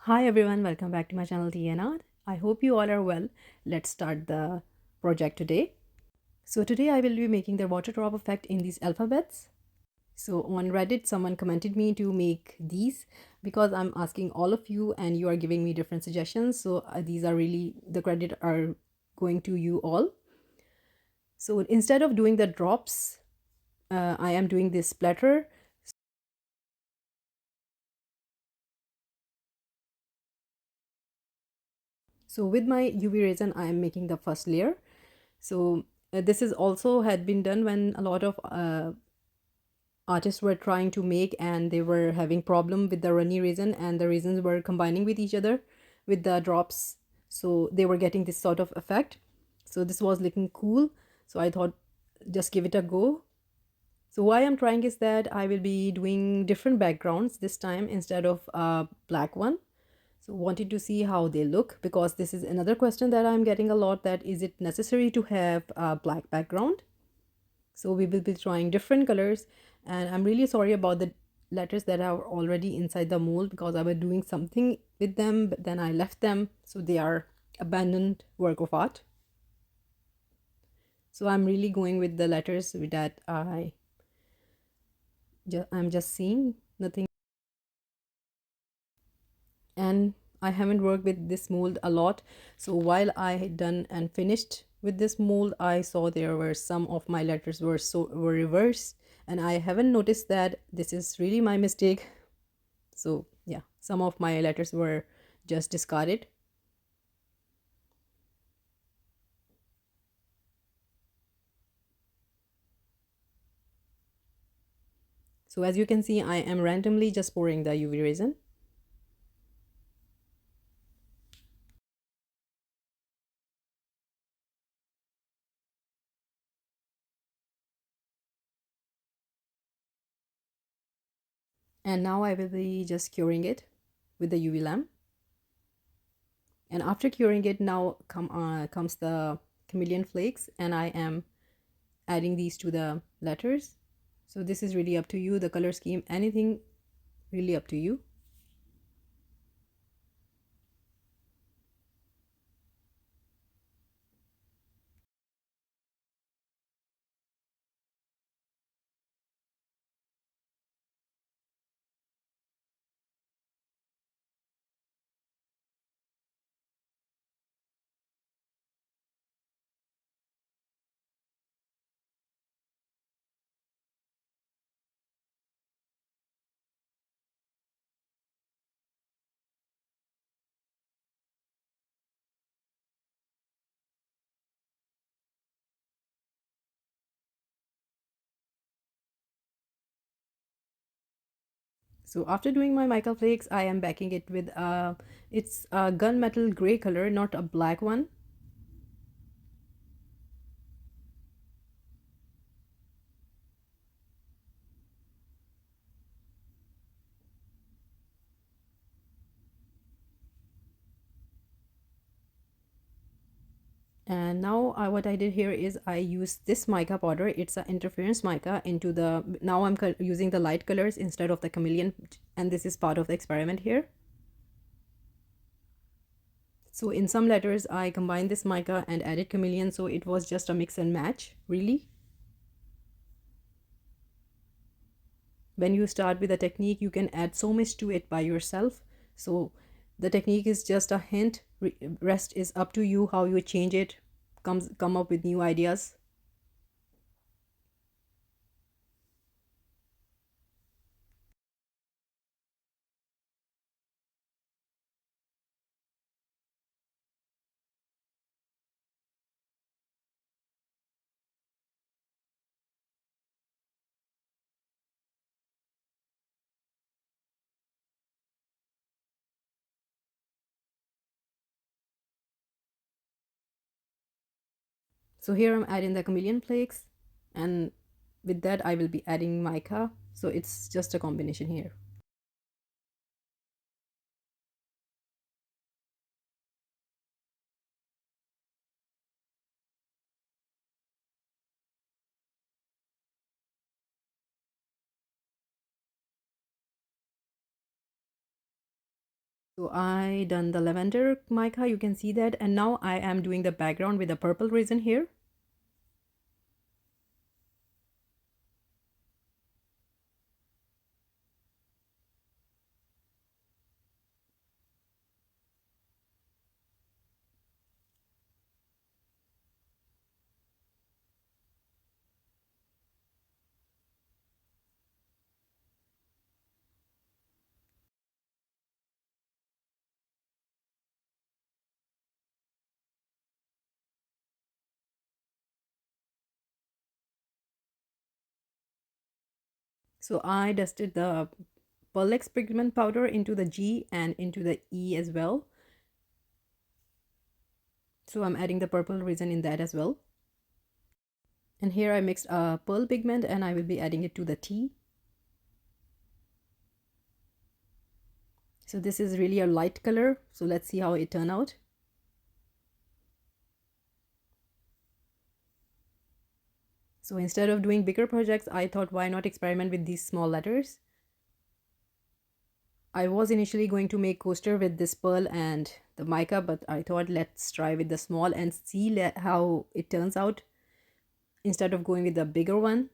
Hi everyone, welcome back to my channel TNR. I hope you all are well. Let's start the project today. So today I will be making the water drop effect in these alphabets. So on Reddit someone commented me to make these because I'm asking all of you and you are giving me different suggestions. So these are really, the credit are going to you all. So instead of doing the drops, I am doing this splatter. So with my UV resin I am making the first layer. So this is also had been done when a lot of artists were trying to make and they were having problem with the runny resin and the resins were combining with each other with the drops, so they were getting this sort of effect. So this was looking cool, so I thought just give it a go. So why I'm trying is that I will be doing different backgrounds this time instead of a black one. So wanted to see how they look, because this is another question that I'm getting a lot, that is it necessary to have a black background. So we will be trying different colors, and I'm really sorry about the letters that are already inside the mold because I was doing something with them but then I left them, so they are abandoned work of art. So I'm really going with the letters that I'm just seeing nothing. And I haven't worked with this mold a lot, so while I had done and finished with this mold I saw there were some of my letters were reversed, and I haven't noticed that. This is really my mistake. So yeah, some of my letters were just discarded. So as you can see, I am randomly just pouring the UV resin. And now I will be just curing it with the UV lamp. And after curing it, now comes the chameleon flakes, and I am adding these to the letters. So this is really up to you, the color scheme, anything, really up to you. So after doing my mica flakes, I am backing it with it's a gunmetal gray color, not a black one. And now what I did here is I used this mica powder. It's an interference mica into the, now I'm using the light colors instead of the chameleon, and this is part of the experiment here. So in some letters I combined this mica and added chameleon, so it was just a mix and match really. When you start with a technique, you can add so much to it by yourself. So the technique is just a hint, rest is up to you how you change it, come up with new ideas. So here I'm adding the chameleon flakes, and with that I will be adding mica, so it's just a combination here. So I done the lavender mica, you can see that, and now I am doing the background with the purple resin here. So I dusted the Pearl pigment powder into the G and into the E as well. So I'm adding the purple resin in that as well. And here I mixed a pearl pigment and I will be adding it to the T. So this is really a light color. So let's see how it turn out. So instead of doing bigger projects, I thought why not experiment with these small letters. I was initially going to make coaster with this pearl and the mica, but I thought let's try with the small and see how it turns out instead of going with the bigger one.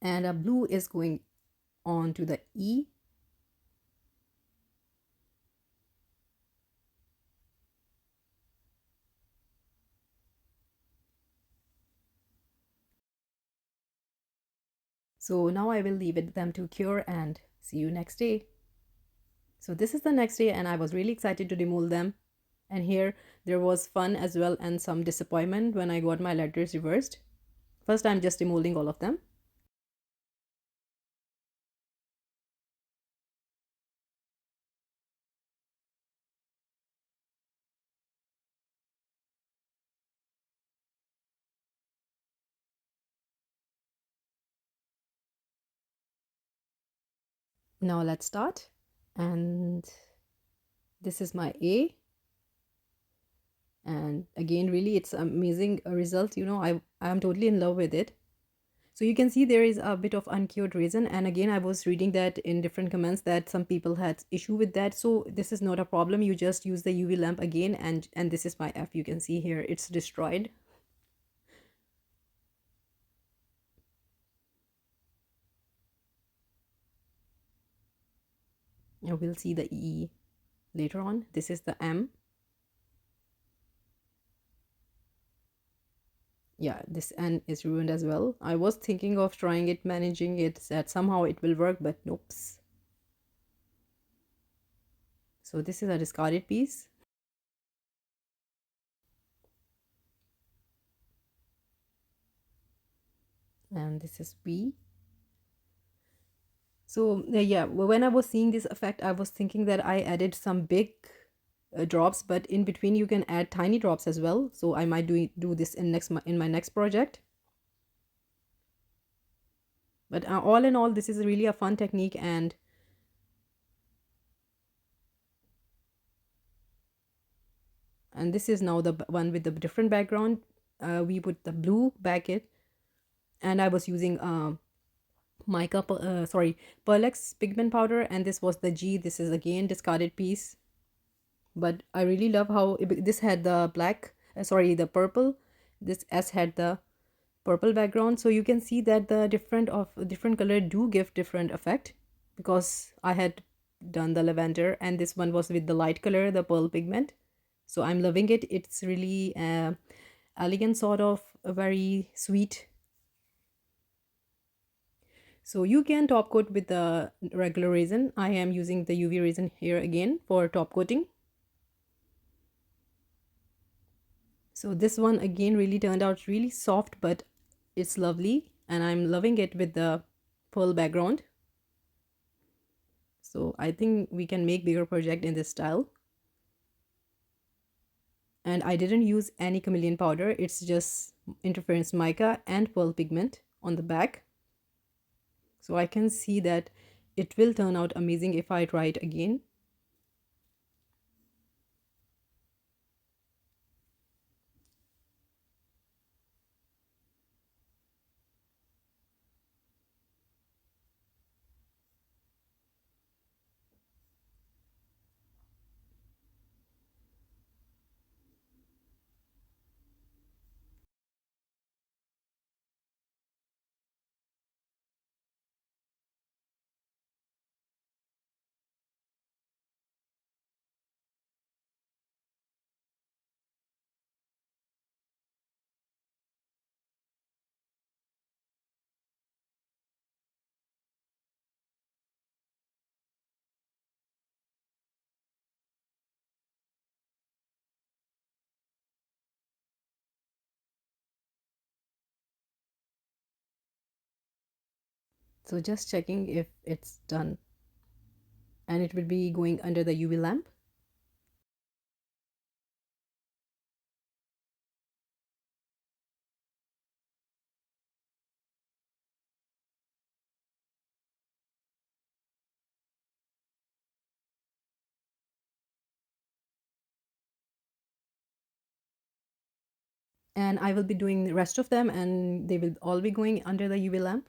And a blue is going on to the E. So now I will leave it them to cure and see you next day. So this is the next day and I was really excited to demold them. And here there was fun as well and some disappointment when I got my letters reversed. First I'm just demolding all of them. Now let's start. And this is my A. And again, really it's amazing result. You know, I'm totally in love with it. So you can see there is a bit of uncured resin, and again I was reading that in different comments that some people had issue with that. So this is not a problem, you just use the UV lamp again, and this is my F. You can see here it's destroyed. And we'll see the E later on. This is the M. Yeah, this N is ruined as well. I was thinking of trying it, managing it, that somehow it will work, but nope. So this is a discarded piece. And this is B. So yeah, when I was seeing this effect, I was thinking that I added some big drops, but in between you can add tiny drops as well. So I might do this in my next project. But all in all, this is really a fun technique, and this is now the one with the different background. We put the blue back it, and I was using Pearl pigment powder, and this was the G. This is again discarded piece, but I really love how this had the the purple. This S had the purple background, so you can see that the different color do give different effect, because I had done the lavender and this one was with the light color, the pearl pigment. So I'm loving it. It's really elegant, sort of a very sweet. So you can top coat with the regular resin. I am using the UV resin here again for top coating. So this one again really turned out really soft, but it's lovely and I'm loving it with the pearl background. So I think we can make bigger project in this style. And I didn't use any chameleon powder. It's just interference mica and pearl pigment on the back. So I can see that it will turn out amazing if I try it again. So just checking if it's done, and it will be going under the UV lamp. And I will be doing the rest of them, and they will all be going under the UV lamp.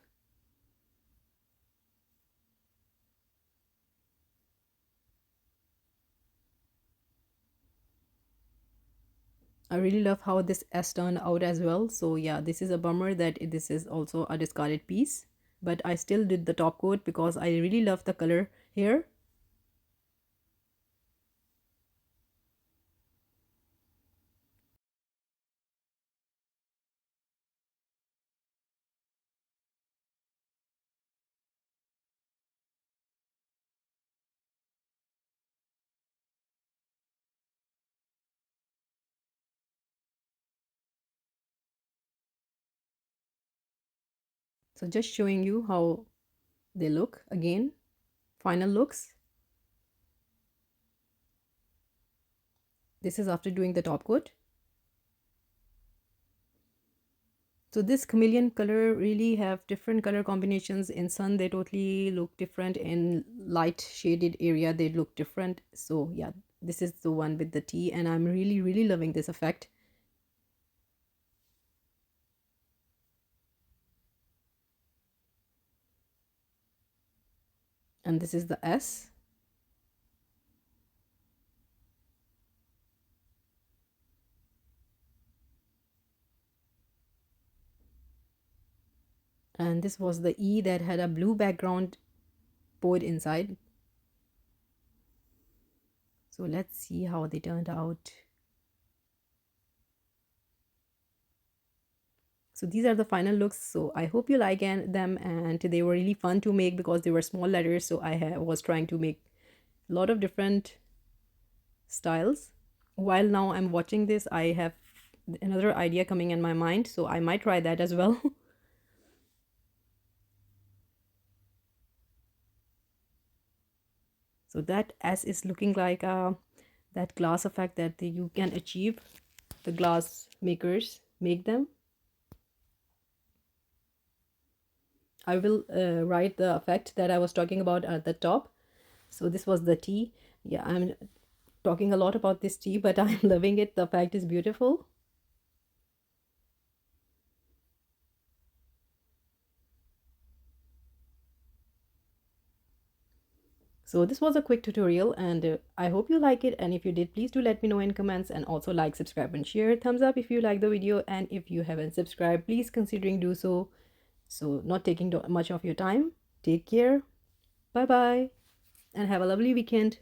I really love how this S turned out as well. So yeah, this is a bummer that this is also a discarded piece, but I still did the top coat because I really love the color here. So just showing you how they look again, final looks. This is after doing the top coat. So this chameleon color really have different color combinations. In sun they totally look different, in light shaded area they look different. So yeah, this is the one with the tea, and I'm really loving this effect. And this is the S. And this was the E that had a blue background poured inside. So let's see how they turned out. So these are the final looks. So I hope you like them, and they were really fun to make because they were small letters. So I was trying to make a lot of different styles. While now I'm watching this, I have another idea coming in my mind, so I might try that as well. So that S is looking like that glass effect that you can achieve. The glass makers make them. I will write the effect that I was talking about at the top. So this was the tea. Yeah, I'm talking a lot about this tea, but I'm loving it. The effect is beautiful. So this was a quick tutorial, and I hope you like it. And if you did, please do let me know in comments, and also like, subscribe and share. Thumbs up if you like the video, and if you haven't subscribed, please considering do so. So not taking much of your time. Take care. Bye bye, and have a lovely weekend.